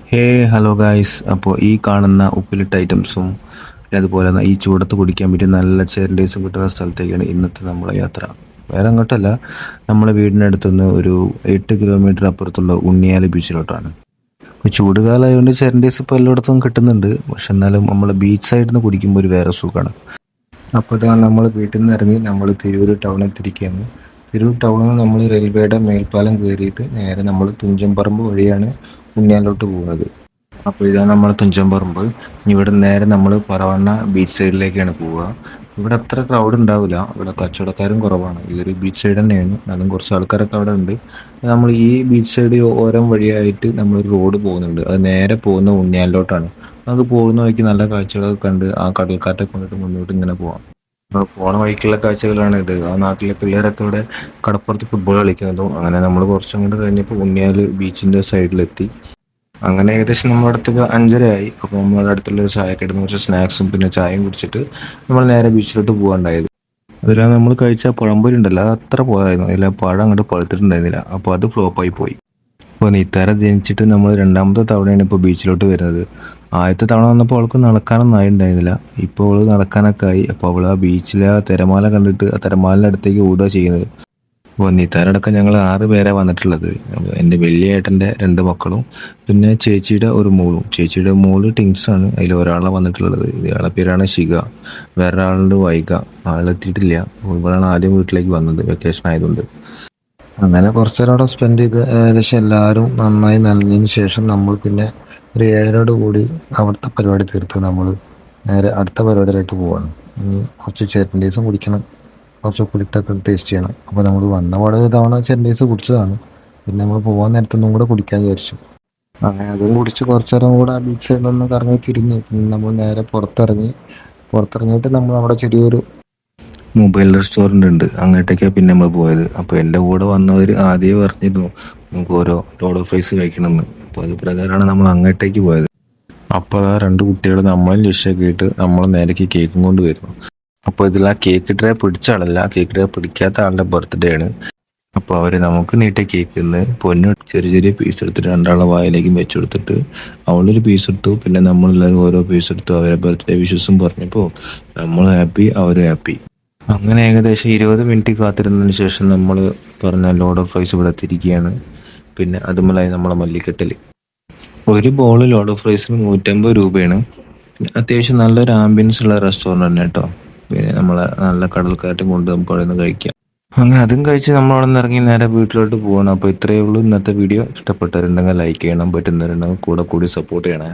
ഹേ hello guys, അപ്പോൾ ഈ കാണുന്ന ഉപ്പിലിട്ട ഐറ്റംസും അതുപോലെ തന്നെ ഈ ചൂടത്ത് കുടിക്കാൻ പറ്റിയ നല്ല ചേരണ്ടീസും കിട്ടുന്ന സ്ഥലത്തേക്കാണ് ഇന്നത്തെ നമ്മളെ യാത്ര. വേറെ അങ്ങോട്ടല്ല, നമ്മളെ വീടിനടുത്തുനിന്ന് ഒരു 8 കിലോമീറ്റർ അപ്പുറത്തുള്ള ഉണ്ണിയാല് ബീച്ചിലോട്ടാണ്. ഇപ്പോൾ ചൂട് കാലമായതുകൊണ്ട് ചേരണ്ടീസ് ഇപ്പോൾ എല്ലായിടത്തും കിട്ടുന്നുണ്ട്. പക്ഷെ എന്നാലും നമ്മൾ ബീച്ച് സൈഡിൽ നിന്ന് കുടിക്കുമ്പോൾ ഒരു വേറെ സുഖമാണ്. അപ്പോൾ ഇതാ നമ്മൾ വീട്ടിൽ നിന്ന് ഇറങ്ങി നമ്മൾ തിരൂർ ടൗണിൽ തിരിക്കുകയാണ്. തിരൂർ ടൗണിൽ നിന്ന് നമ്മൾ റെയിൽവേയുടെ മേൽപ്പാലം കയറിയിട്ട് നേരെ നമ്മൾ തുഞ്ചൻപറമ്പ് വഴിയാണ് ഉണ്ണിയാലോട്ട് പോകുന്നത്. അപ്പോൾ ഇതാണ് നമ്മൾ തുഞ്ചൻപറമ്പ്. ഇവിടെ നേരെ നമ്മൾ പറവണ്ണ ബീച്ച് സൈഡിലേക്കാണ് പോവുക. ഇവിടെ അത്ര ക്രൗഡ് ഉണ്ടാവില്ല, ഇവിടെ കച്ചവടക്കാരും കുറവാണ്. ഇതൊരു ബീച്ച് സൈഡ് തന്നെയാണ്, അതും കുറച്ച് ആൾക്കാരൊക്കെ അവിടെ ഉണ്ട്. നമ്മൾ ഈ ബീച്ച് സൈഡ് ഓരം വഴിയായിട്ട് നമ്മളൊരു റോഡ് പോകുന്നുണ്ട്, അത് നേരെ പോകുന്ന ഉണ്ണിയാലിലോട്ടാണ്. അത് പോകുന്ന വഴിക്ക് നല്ല കാഴ്ചകളൊക്കെ കണ്ട് ആ കടൽക്കാറ്റൊക്കെ കൊണ്ടിട്ട് മുന്നോട്ട് ഇങ്ങനെ പോവാം. അപ്പോൾ പോണ വഴിക്കുള്ള കാഴ്ചകളാണ് ഇത്. ആ നാട്ടിലെ പിള്ളേരൊക്കെ ഇവിടെ കടപ്പുറത്ത് ഫുട്ബോൾ കളിക്കുന്നതും. അങ്ങനെ നമ്മൾ കുറച്ചും കൂടെ കഴിഞ്ഞപ്പോൾ ഉണ്ണിയാൽ ബീച്ചിൻ്റെ സൈഡിലെത്തി. അങ്ങനെ ഏകദേശം നമ്മുടെ അടുത്ത് 5:30 ആയി. അപ്പോൾ നമ്മുടെ അടുത്തുള്ള ഒരു ചായക്കടയിൽ കുറച്ച് സ്നാക്സും പിന്നെ ചായയും കുടിച്ചിട്ട് നമ്മൾ നേരെ ബീച്ചിലോട്ട് പോകാണ്ടായത്. അതിലാണ് നമ്മൾ കഴിച്ച പഴംപൊരി ഉണ്ടല്ലോ, അത് അത്ര പോരായിരുന്നു, അതിൽ പഴം അങ്ങോട്ട് പഴുത്തിട്ടുണ്ടായിരുന്നില്ല. അപ്പോൾ അത് ഫ്ലോപ്പായി പോയി. അപ്പോൾ നിത്താര ജനിച്ചിട്ട് നമ്മൾ രണ്ടാമത്തെ തവണയാണ് ഇപ്പോൾ ബീച്ചിലോട്ട് വരുന്നത്. ആദ്യത്തെ തവണ വന്നപ്പോൾ അവൾക്ക് നടക്കാനൊന്നും ആയിട്ടുണ്ടായിരുന്നില്ല. ഇപ്പോൾ അവൾ നടക്കാനൊക്കെ ആയി. അപ്പോൾ അവൾ ആ ബീച്ചിലെ ആ തിരമാല കണ്ടിട്ട് ആ തിരമാലിൻ്റെ അടുത്തേക്ക് ഓടുക ചെയ്യുന്നത്. അപ്പോൾ നിത്താരടക്കം ഞങ്ങൾ 6 പേരാണ് വന്നിട്ടുള്ളത്. എൻ്റെ വലിയ ഏട്ടൻ്റെ 2 മക്കളും പിന്നെ ചേച്ചിയുടെ ഒരു മോളും. ചേച്ചിയുടെ മോള് ടിങ്സാണ്, അതിൽ ഒരാളാണ് വന്നിട്ടുള്ളത്. ഇയാളുടെ പേരാണ് ശിഖ. വേറൊരാളുണ്ട് വൈഗ, ആളെത്തിയിട്ടില്ല. ഇവളാണ് ആദ്യം വീട്ടിലേക്ക് വന്നത് വെക്കേഷൻ ആയതുകൊണ്ട്. അങ്ങനെ കുറച്ച് നേരം അവിടെ സ്പെൻഡ് ചെയ്ത് ഏകദേശം എല്ലാവരും നന്നായി നനഞ്ഞതിന് ശേഷം നമ്മൾ പിന്നെ ഒരു 7:30 കൂടി അവിടുത്തെ പരിപാടി തീർത്ത് നമ്മൾ നേരെ അടുത്ത പരിപാടിയിലായിട്ട് പോവാണ്. ഇനി കുറച്ച് ചെരണ്ടീസും കുടിക്കണം, കുറച്ച് ഉപ്പിലിട്ടൊക്കെ ടേസ്റ്റ് ചെയ്യണം. അപ്പോൾ നമ്മൾ വന്ന പാടെ തവണ ചെരണ്ടീസ് കുടിച്ചതാണ്, പിന്നെ നമ്മൾ പോകാൻ നേരത്തൊന്നും കൂടെ കുടിക്കാൻ വിചാരിച്ചു. അങ്ങനെ അതും കുടിച്ച് കുറച്ച് നേരം കൂടെ ആ ബീച്ച് സൈഡിലൊന്ന് കറങ്ങി തിരിഞ്ഞ് പിന്നെ നമ്മൾ നേരെ പുറത്തിറങ്ങിയിട്ട് നമ്മൾ അവിടെ ചെറിയൊരു മൊബൈൽ റെസ്റ്റോറൻ്റ് ഉണ്ട്, അങ്ങോട്ടേക്കാണ് പിന്നെ നമ്മൾ പോയത്. അപ്പോൾ എൻ്റെ കൂടെ വന്നവർ ആദ്യമേ പറഞ്ഞിരുന്നു നമുക്ക് ഓരോ ലോഡ് ഓഫ് ഫ്രൈസ് കഴിക്കണമെന്ന്. അപ്പോൾ അത് പ്രകാരമാണ് നമ്മൾ അങ്ങോട്ടേക്ക് പോയത്. അപ്പോൾ ആ 2 കുട്ടികൾ നമ്മളും ലക്ഷ്യമൊക്കെ നമ്മൾ നേരേക്ക് കേക്കും കൊണ്ട് വരുന്നു. അപ്പോൾ ഇതിൽ ആ കേക്ക് ട്രേ പിടിച്ച ആളല്ല, കേക്ക് ട്രേ പിടിക്കാത്ത ആളുടെ ബർത്ത്ഡേ ആണ്. അപ്പോൾ അവർ നമുക്ക് നീട്ടിയ കേക്കിൽ നിന്ന് പൊന്നു ചെറിയ ചെറിയ പീസ് എടുത്തിട്ട് 2 വായിലേക്ക് വെച്ച് കൊടുത്തിട്ട് അവളൊരു പീസ് എടുത്തു, പിന്നെ നമ്മളെല്ലാവരും ഓരോ പീസ് എടുത്തു. അവരെ ബർത്ത്ഡേ വിഷസും പറഞ്ഞപ്പോൾ നമ്മൾ ഹാപ്പി, അവരും ഹാപ്പി. അങ്ങനെ ഏകദേശം 20 മിനിറ്റ് കാത്തിരുന്നതിന് ശേഷം നമ്മൾ പറഞ്ഞ ലോഡ് ഓഫ് ഫ്രൈസ് ഇവിടെ എത്തിയിരിക്കുകയാണ്. പിന്നെ അതുമലായി നമ്മളെ മല്ലിക്കെട്ടൽ. ഒരു ബോൾ ലോഡ് ഓഫ് ഫ്രൈസിന് 150 രൂപയാണ്. പിന്നെ അത്യാവശ്യം നല്ലൊരു ആംബിയൻസ് ഉള്ള റെസ്റ്റോറൻ്റ് തന്നെ കേട്ടോ. പിന്നെ നമ്മളെ നല്ല കടൽക്കാറ്റും കൊണ്ട് നമുക്ക് അവിടെ നിന്ന് കഴിക്കാം. അങ്ങനെ അതും കഴിച്ച് നമ്മൾ അവിടെ നിന്ന് ഇറങ്ങി നേരെ വീട്ടിലോട്ട് പോകണം. അപ്പോൾ ഇത്രയേ ഉള്ളൂ ഇന്നത്തെ വീഡിയോ. ഇഷ്ടപ്പെട്ടവരുണ്ടെങ്കിൽ ലൈക്ക് ചെയ്യണം, പറ്റുന്നവരുണ്ടെങ്കിൽ കൂടെ കൂടി സപ്പോർട്ട് ചെയ്യണേ.